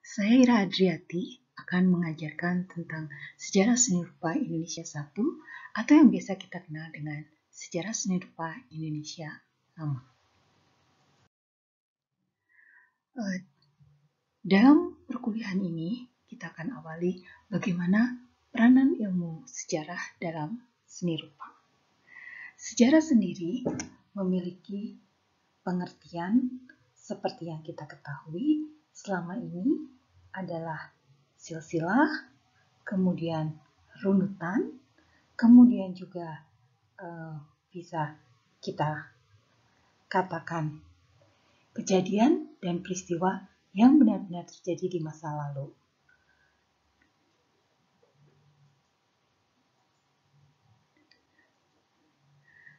Saya Ira Adriati akan mengajarkan tentang sejarah seni rupa Indonesia 1 atau yang biasa kita kenal dengan sejarah seni rupa Indonesia lama. Dalam perkuliahan ini, kita akan awali bagaimana peranan ilmu sejarah dalam seni rupa. Sejarah sendiri memiliki pengertian seperti yang kita ketahui selama ini adalah silsilah, kemudian runutan, kemudian juga bisa kita katakan kejadian dan peristiwa yang benar-benar terjadi di masa lalu.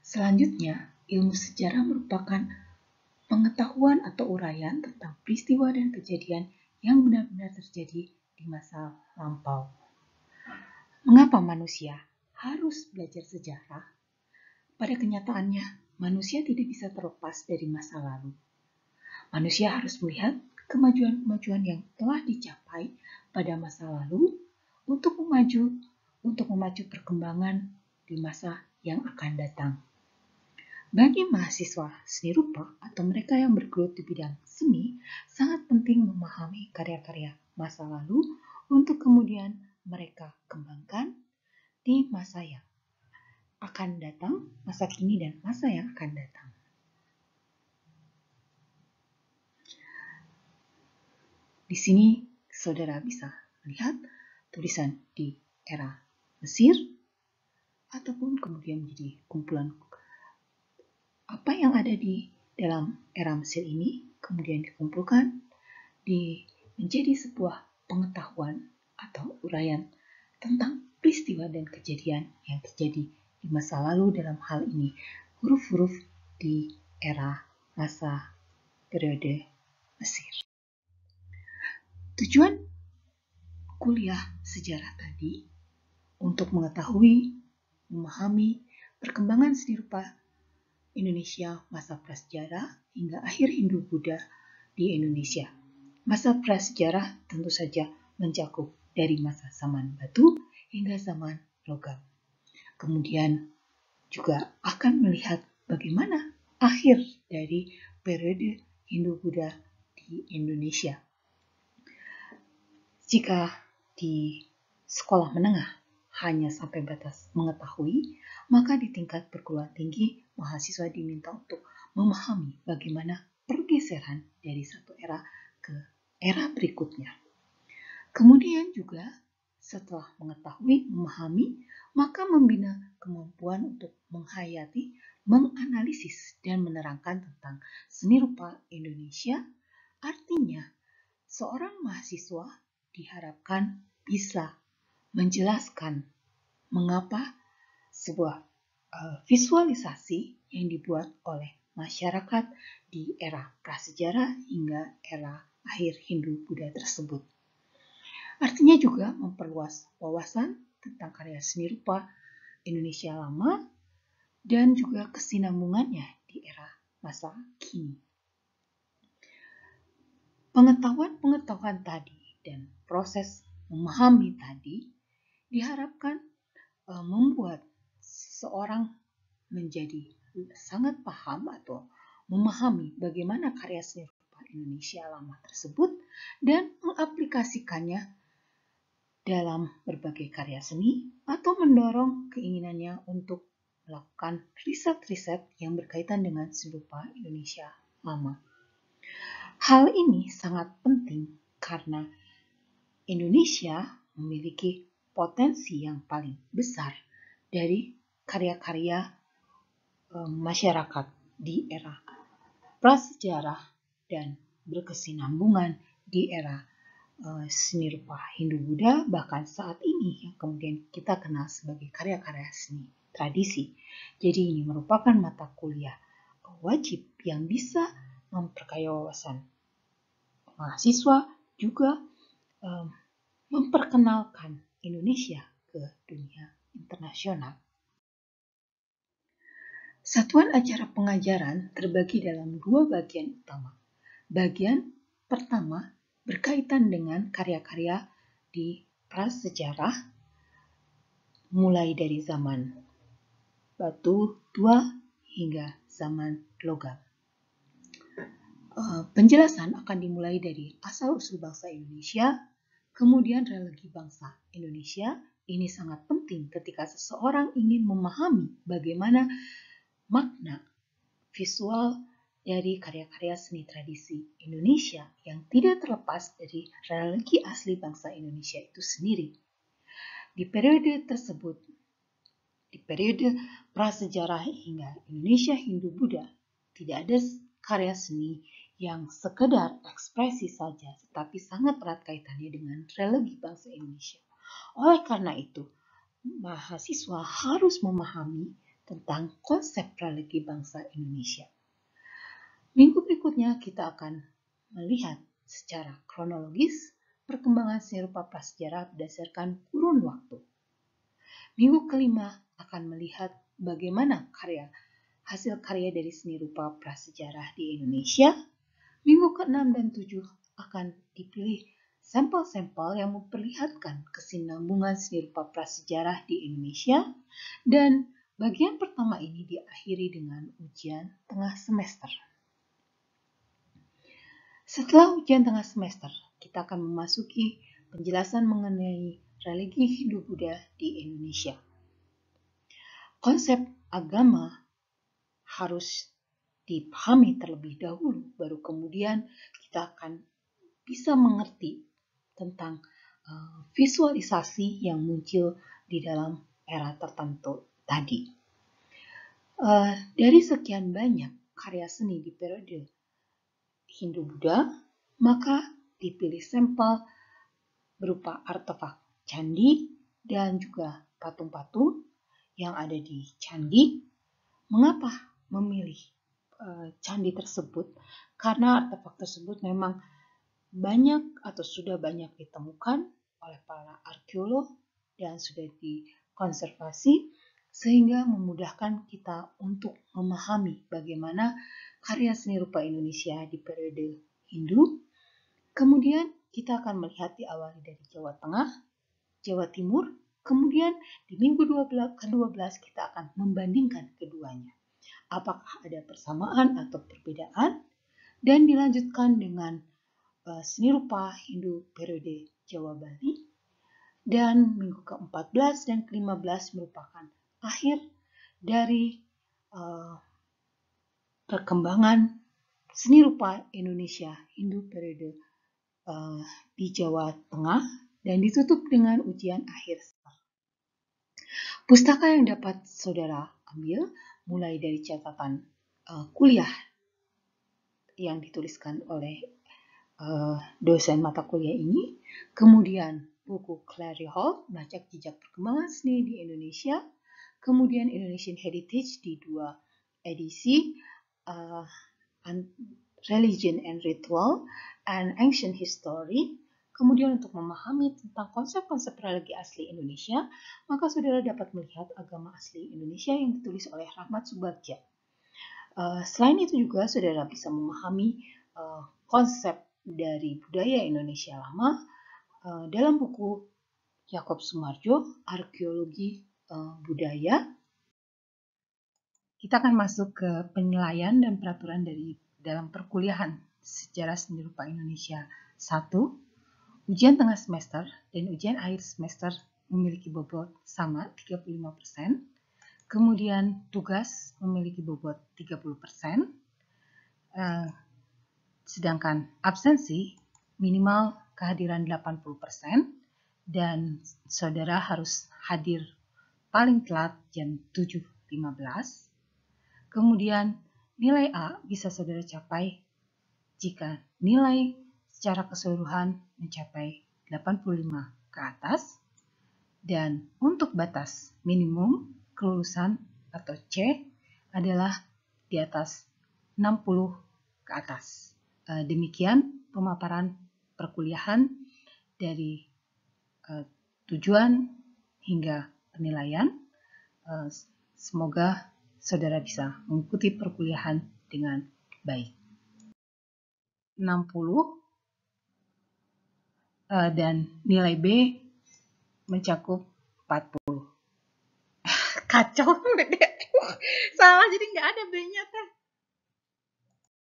Selanjutnya, ilmu sejarah merupakan pengetahuan atau uraian tentang peristiwa dan kejadian yang benar-benar terjadi di masa lampau. Mengapa manusia harus belajar sejarah? Pada kenyataannya, manusia tidak bisa terlepas dari masa lalu. Manusia harus melihat kemajuan-kemajuan yang telah dicapai pada masa lalu untuk memacu perkembangan di masa yang akan datang. Bagi mahasiswa seni rupa atau mereka yang bergelut di bidang seni, sangat penting memahami karya-karya masa lalu untuk kemudian mereka kembangkan di masa yang akan datang, masa kini dan masa yang akan datang. Di sini saudara bisa melihat tulisan di era Mesir ataupun kemudian menjadi kumpulan apa yang ada di dalam era Mesir ini kemudian dikumpulkan menjadi sebuah pengetahuan atau uraian tentang peristiwa dan kejadian yang terjadi di masa lalu dalam hal ini huruf-huruf di era masa periode Mesir. Tujuan kuliah sejarah tadi untuk mengetahui, memahami perkembangan seni rupa Indonesia masa prasejarah hingga akhir Hindu-Buddha di Indonesia. Masa prasejarah tentu saja mencakup dari masa zaman batu hingga zaman logam. Kemudian juga akan melihat bagaimana akhir dari periode Hindu-Buddha di Indonesia. Jika di sekolah menengah hanya sampai batas mengetahui, maka di tingkat perguruan tinggi mahasiswa diminta untuk memahami bagaimana pergeseran dari satu era ke era berikutnya. Kemudian juga setelah mengetahui, memahami, maka membina kemampuan untuk menghayati, menganalisis, dan menerangkan tentang seni rupa Indonesia. Artinya, seorang mahasiswa diharapkan bisa menjelaskan mengapa sebuah visualisasi yang dibuat oleh masyarakat di era prasejarah hingga era akhir Hindu-Buddha tersebut. Artinya juga memperluas wawasan tentang karya seni rupa Indonesia lama dan juga kesinambungannya di era masa kini. Pengetahuan-pengetahuan tadi dan proses memahami tadi diharapkan membuat seseorang menjadi sangat paham atau memahami bagaimana karya seni rupa Indonesia lama tersebut dan mengaplikasikannya dalam berbagai karya seni atau mendorong keinginannya untuk melakukan riset-riset yang berkaitan dengan seni rupa Indonesia lama. Hal ini sangat penting karena Indonesia memiliki potensi yang paling besar dari karya-karya masyarakat di era prasejarah dan berkesinambungan di era seni rupa Hindu-Buddha, bahkan saat ini yang kemudian kita kenal sebagai karya-karya seni tradisi. Jadi ini merupakan mata kuliah wajib yang bisa memperkaya wawasan mahasiswa, juga memperkenalkan Indonesia ke dunia internasional. Satuan acara pengajaran terbagi dalam dua bagian utama. Bagian pertama berkaitan dengan karya-karya di prasejarah mulai dari zaman batu tua hingga zaman logam. Penjelasan akan dimulai dari asal-usul bangsa Indonesia, kemudian religi bangsa Indonesia. Ini sangat penting ketika seseorang ingin memahami bagaimana makna visual dari karya-karya seni tradisi Indonesia yang tidak terlepas dari religi asli bangsa Indonesia itu sendiri. Di periode tersebut, di periode prasejarah hingga Indonesia Hindu-Buddha, tidak ada karya seni yang sekedar ekspresi saja, tetapi sangat erat kaitannya dengan religi bangsa Indonesia. Oleh karena itu, mahasiswa harus memahami tentang konsep religi bangsa Indonesia. Minggu berikutnya kita akan melihat secara kronologis perkembangan seni rupa prasejarah berdasarkan kurun waktu. Minggu kelima akan melihat bagaimana hasil karya dari seni rupa prasejarah di Indonesia. Minggu ke-6 dan 7 akan dipilih sampel-sampel yang memperlihatkan kesinambungan seni rupa prasejarah di Indonesia, dan bagian pertama ini diakhiri dengan ujian tengah semester. Setelah ujian tengah semester, kita akan memasuki penjelasan mengenai religi Hindu-Buddha di Indonesia. Konsep agama harus dipahami terlebih dahulu, baru kemudian kita akan bisa mengerti tentang visualisasi yang muncul di dalam era tertentu tadi. Dari sekian banyak karya seni di periode Hindu-Buddha, maka dipilih sampel berupa artefak candi dan juga patung-patung yang ada di candi. Mengapa memilih candi tersebut? Karena artefak tersebut memang banyak atau sudah banyak ditemukan oleh para arkeolog dan sudah dikonservasi, sehingga memudahkan kita untuk memahami bagaimana karya seni rupa Indonesia di periode Hindu. Kemudian kita akan melihat diawali dari Jawa Tengah, Jawa Timur, kemudian di minggu ke-12 kita akan membandingkan keduanya. Apakah ada persamaan atau perbedaan, dan dilanjutkan dengan seni rupa Hindu periode Jawa Bali, dan minggu ke-14 dan ke-15 merupakan akhir dari perkembangan seni rupa Indonesia Hindu periode di Jawa Tengah, dan ditutup dengan ujian akhir. Pustaka yang dapat saudara ambil mulai dari catatan kuliah yang dituliskan oleh dosen mata kuliah ini, kemudian buku Clary Hall, Melacak Jejak Perkembangan Seni di Indonesia, kemudian Indonesian Heritage di 2 edisi, Religion and Ritual and Ancient History. Kemudian untuk memahami tentang konsep-konsep religi asli Indonesia, maka saudara dapat melihat Agama Asli Indonesia yang ditulis oleh Rahmat Subagja. Selain itu juga saudara bisa memahami konsep dari budaya Indonesia lama dalam buku Yakob Sumarjo, Arkeologi Budaya. Kita akan masuk ke penilaian dan peraturan dari dalam perkuliahan Sejarah Seni Rupa Indonesia 1. Ujian tengah semester dan ujian akhir semester memiliki bobot sama 35%. Kemudian tugas memiliki bobot 30%. Sedangkan absensi minimal kehadiran 80%, dan saudara harus hadir paling telat jam 7.15. Kemudian nilai A bisa saudara capai jika nilai secara keseluruhan mencapai 85 ke atas, dan untuk batas minimum kelulusan atau C adalah di atas 60 ke atas. Demikian pemaparan perkuliahan dari tujuan hingga penilaian. Semoga saudara bisa mengikuti perkuliahan dengan baik. 60 dan nilai B mencakup 40. Kacau. Salah, jadi nggak ada B-nya teh.